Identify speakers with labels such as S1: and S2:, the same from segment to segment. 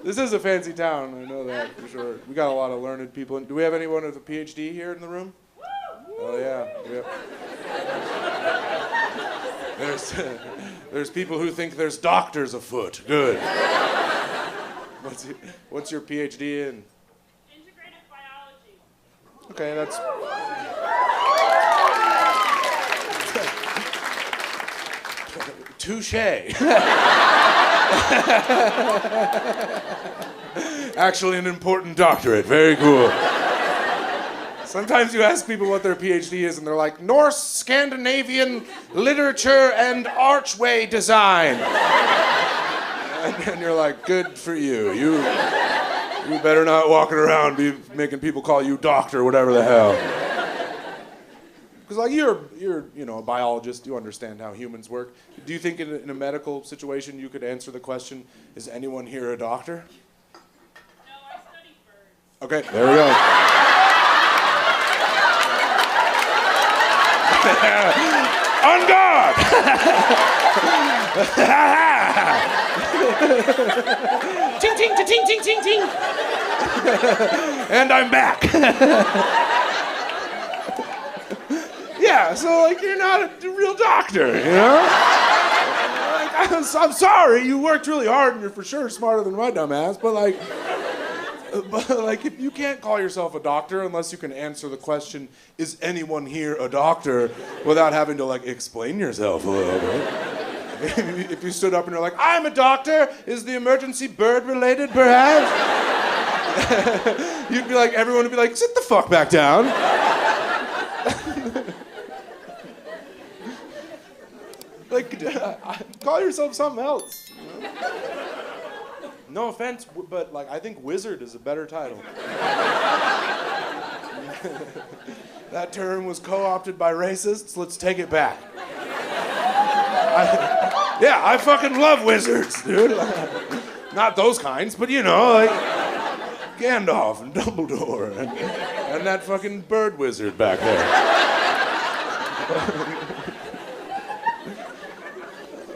S1: This is a fancy town, I know that for sure. We got a lot of learned people. Do we have anyone with a PhD here in the room? Oh yeah. Yep. There's people who think there's doctors afoot. Good. What's your PhD in?
S2: Integrative biology.
S1: Okay, that's... Touché. Actually an important doctorate. Very cool. Sometimes you ask people what their PhD is and they're like, Norse, Scandinavian, literature, and archway design. And you're like, good for you. You better not walking around making people call you doctor, whatever the hell. Because like you're a biologist, you understand how humans work. Do you think in a medical situation you could answer the question, is anyone here a doctor?
S2: No, I study birds.
S1: Okay, there we go. On guard!
S2: Ting ting ting ting ting ting.
S1: And I'm back. Yeah, so like you're not a real doctor, you know? Like, I'm sorry, you worked really hard and you're for sure smarter than my dumb ass, but like if you can't call yourself a doctor unless you can answer the question, is anyone here a doctor, without having to like explain yourself a little bit. If you stood up and you're like, I'm a doctor, is the emergency bird related perhaps? You'd be like, everyone would be like, sit the fuck back down. Like, call yourself something else. You know? No offense, but like I think wizard is a better title. That term was co-opted by racists. Let's take it back. I fucking love wizards, dude. Not those kinds, but you know, like Gandalf and Dumbledore and that fucking bird wizard back there.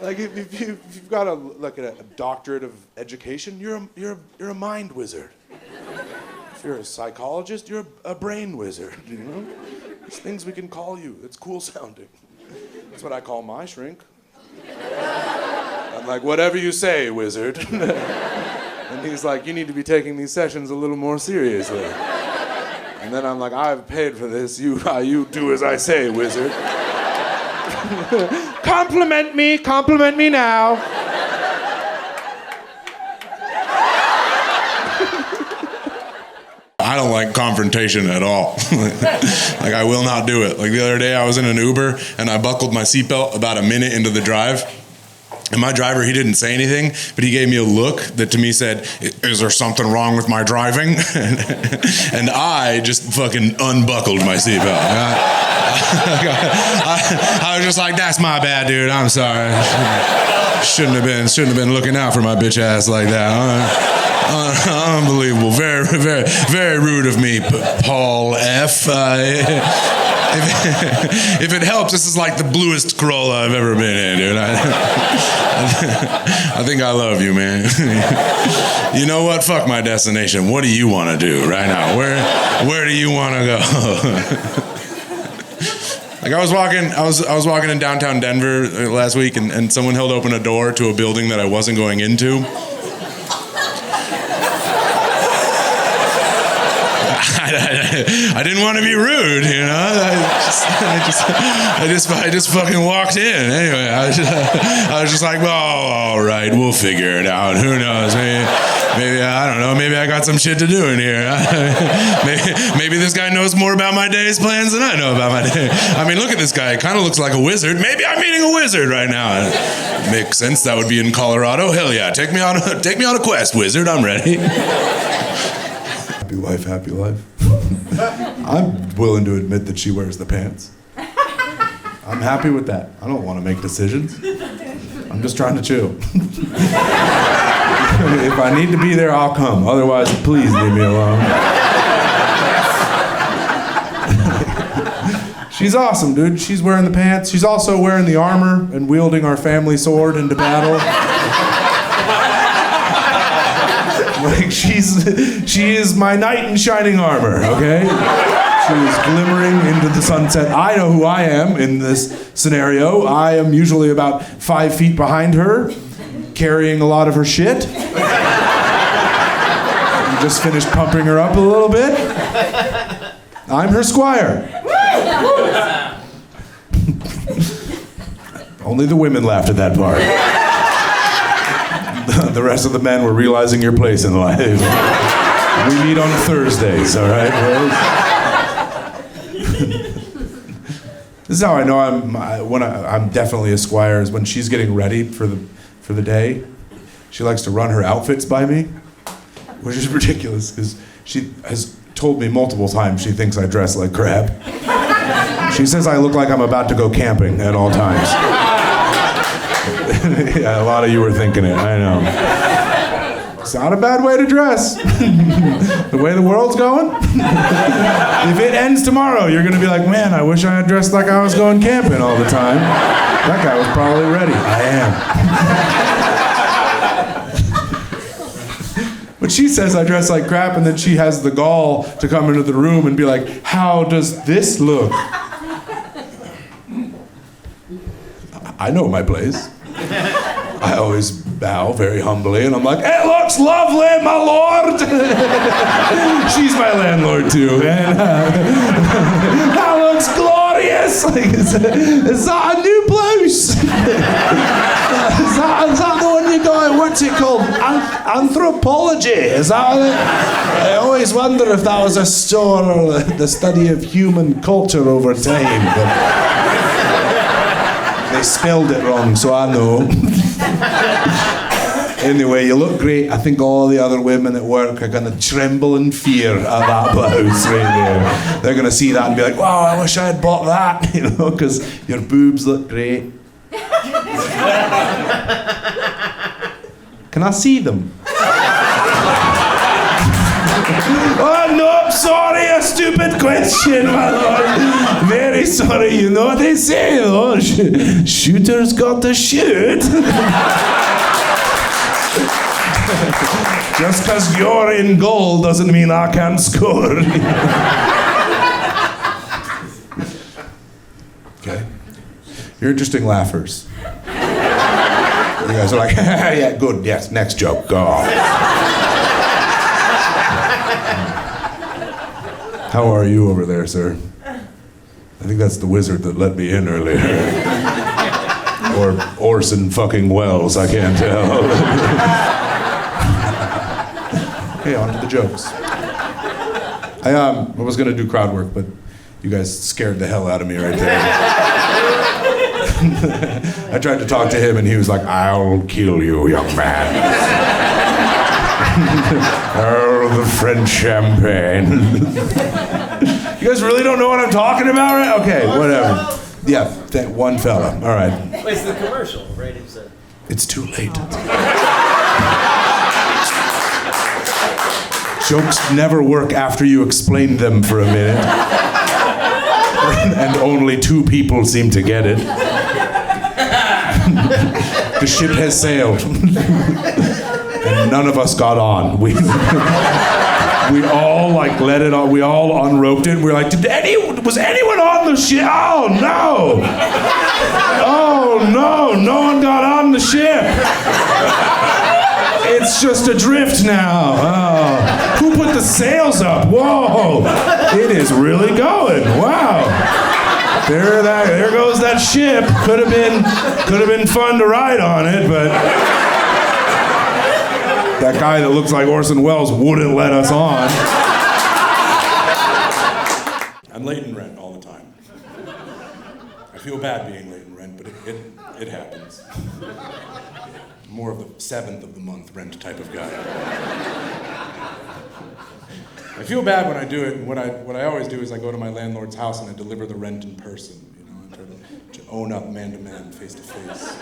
S1: Like if you've got a doctorate of education, you're a mind wizard. If you're a psychologist, you're a brain wizard. You know, there's things we can call you. It's cool sounding. That's what I call my shrink. I'm like, whatever you say, wizard. And he's like, you need to be taking these sessions a little more seriously. And then I'm like, I've paid for this. You do as I say, wizard. Compliment me now.
S3: I don't like confrontation at all. Like I will not do it. Like the other day I was in an Uber and I buckled my seatbelt about a minute into the drive. And my driver, he didn't say anything, but he gave me a look that to me said, is there something wrong with my driving? And I just fucking unbuckled my seatbelt. I was just like, that's my bad, dude. I'm sorry. Shouldn't have been looking out for my bitch ass like that. Unbelievable. Very, very, very rude of me, Paul F. If it helps, this is like the bluest Corolla I've ever been in, dude. I think I love you, man. You know what? Fuck my destination. What do you want to do right now? Where do you want to go? Like I was walking in downtown Denver last week, and someone held open a door to a building that I wasn't going into. I didn't want to be rude, you know. I just fucking walked in. Anyway, I was just like, well, all right, we'll figure it out. Who knows? Maybe I don't know. Maybe I got some shit to do in here. Maybe this guy knows more about my day's plans than I know about my day. I mean, look at this guy. He kind of looks like a wizard. Maybe I'm meeting a wizard right now. Makes sense. That would be in Colorado. Hell yeah! Take me on a quest, wizard. I'm ready.
S4: Happy wife, happy life. I'm willing to admit that she wears the pants. I'm happy with that. I don't want to make decisions. I'm just trying to chill. If I need to be there, I'll come. Otherwise, please leave me alone. She's awesome, dude. She's wearing the pants. She's also wearing the armor and wielding our family sword into battle. Like she is my knight in shining armor, okay? She is glimmering into the sunset. I know who I am in this scenario. I am usually about 5 feet behind her, carrying a lot of her shit. Just finished pumping her up a little bit. I'm her squire. Only the women laughed at that part. The rest of the men were realizing your place in life. We meet on Thursdays, all right, boys? This is how I know I'm definitely a squire, is when she's getting ready for the day. She likes to run her outfits by me, which is ridiculous because she has told me multiple times she thinks I dress like crap. She says I look like I'm about to go camping at all times. Yeah, a lot of you were thinking it, I know. It's not a bad way to dress. The way the world's going. If it ends tomorrow, you're gonna be like, man, I wish I had dressed like I was going camping all the time. That guy was probably ready. I am. But she says I dress like crap, and then she has the gall to come into the room and be like, how does this look? I know my place. I always bow very humbly, and I'm like, it looks lovely, my lord. She's my landlord too, and that looks glorious. Like, is that a new blouse? Is that the one you got? What's it called? Anthropology? Is that it? I always wonder if that was a store or the study of human culture over time. But they spelled it wrong, so I know. Anyway, you look great. I think all the other women at work are going to tremble in fear at that blouse right there. They're going to see that and be like, wow, I wish I had bought that, you know, because your boobs look great. Can I see them? Oh, no, sorry, a stupid question, my lord. Very sorry, you know what they say, you know, shooters got to shoot. Just because you're in goal doesn't mean I can't score. Okay. You're interesting laughers. You guys are like, yeah, good, yes, next joke, go on. How are you over there, sir? I think that's the wizard that let me in earlier. Or Orson fucking Welles, I can't tell. Okay, on to the jokes. I was gonna do crowd work, but you guys scared the hell out of me right there. I tried to talk to him and he was like, I'll kill you, young man. Oh, the French champagne. You guys really don't know what I'm talking about, right? Okay, whatever. Yeah, that one fella. All right.
S5: Wait, it's the commercial, right?
S4: It's too late. Jokes never work after you explain them for a minute. And only 2 people seem to get it. The ship has sailed. And none of us got on. We all like let it on. We all unroped it. We were like, was anyone on the ship? Oh no! Oh no! No one got on the ship. It's just adrift now. Oh. Who put the sails up? Whoa! It is really going. Wow. There goes that ship. Could have been fun to ride on it, but that guy that looks like Orson Welles wouldn't let us on. I'm late in rent all the time. I feel bad being late in rent, but it happens. I'm more of the 7th of the month rent type of guy. I feel bad when I do it, and what I always do is I go to my landlord's house and I deliver the rent in person. You know, I try to own up man to man, face to face,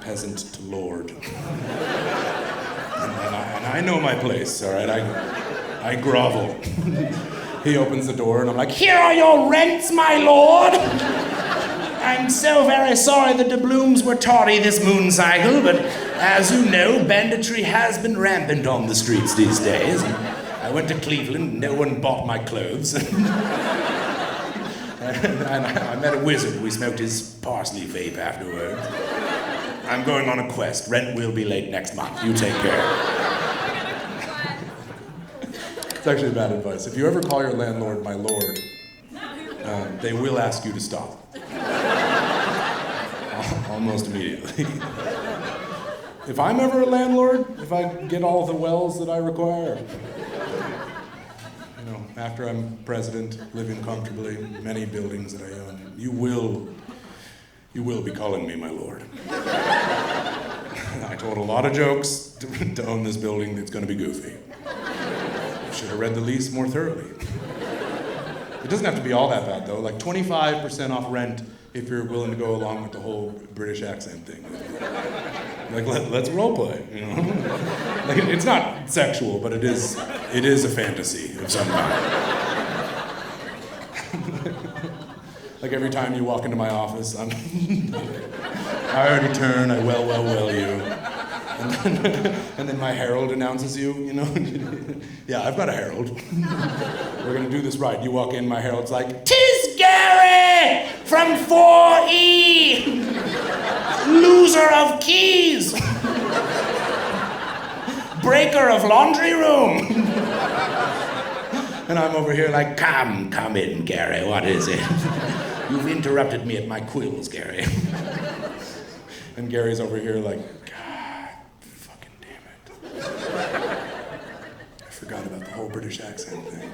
S4: peasant to lord. And I know my place, all right? I grovel. He opens the door and I'm like, here are your rents, my lord. I'm so very sorry the doubloons were tardy this moon cycle, but
S3: As you know, banditry has been rampant on the streets these days. I went to Cleveland, no one bought my clothes. And I met a wizard. We smoked his parsley vape afterwards. I'm going on a quest. Rent will be late next month. You take care.
S4: It's actually bad advice. If you ever call your landlord my lord, they will ask you to stop. Almost immediately. If I'm ever a landlord, if I get all the wells that I require, you know, after I'm president, living comfortably, many buildings that I own, you will be calling me my lord. I told a lot of jokes to own this building that's going to be goofy. Should have read the lease more thoroughly. It doesn't have to be all that bad, though. Like 25% off rent if you're willing to go along with the whole British accent thing. Like, let's role play, you know? Like, it's not sexual, but it is a fantasy of some kind. Like every time you walk into my office, I already turn, I well you. And then my herald announces you, you know? Yeah, I've got a herald. We're gonna do this right. You walk in, my herald's like, "'Tis Gary from 4E, loser of keys, breaker of laundry room." And I'm over here like, come in, Gary, what is it? You've interrupted me at my quills, Gary. And Gary's over here like, I forgot about the whole British accent thing.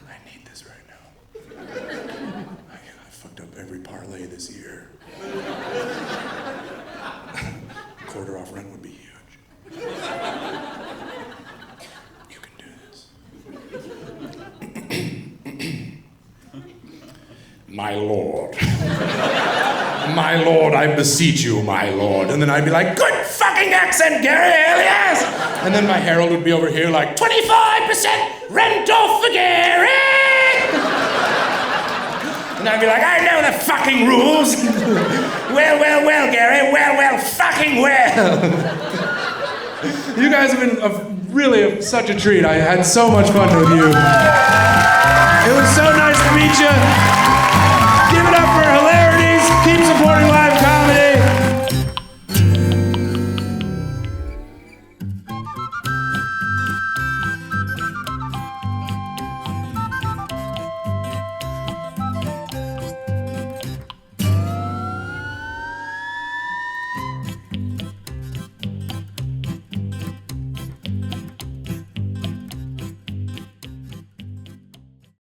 S4: I need this right now. I fucked up every parlay this year. Quarter off rent would be huge. You can do this. My lord. My lord, I beseech you, my lord. And then I'd be like, good fucking accent, Gary, hell yes! And then my herald would be over here like, 25% rent off for Gary! And I'd be like, I know the fucking rules! Well, Gary, well, fucking well! You guys have been really such a treat. I had so much fun with you. It was so nice to meet you.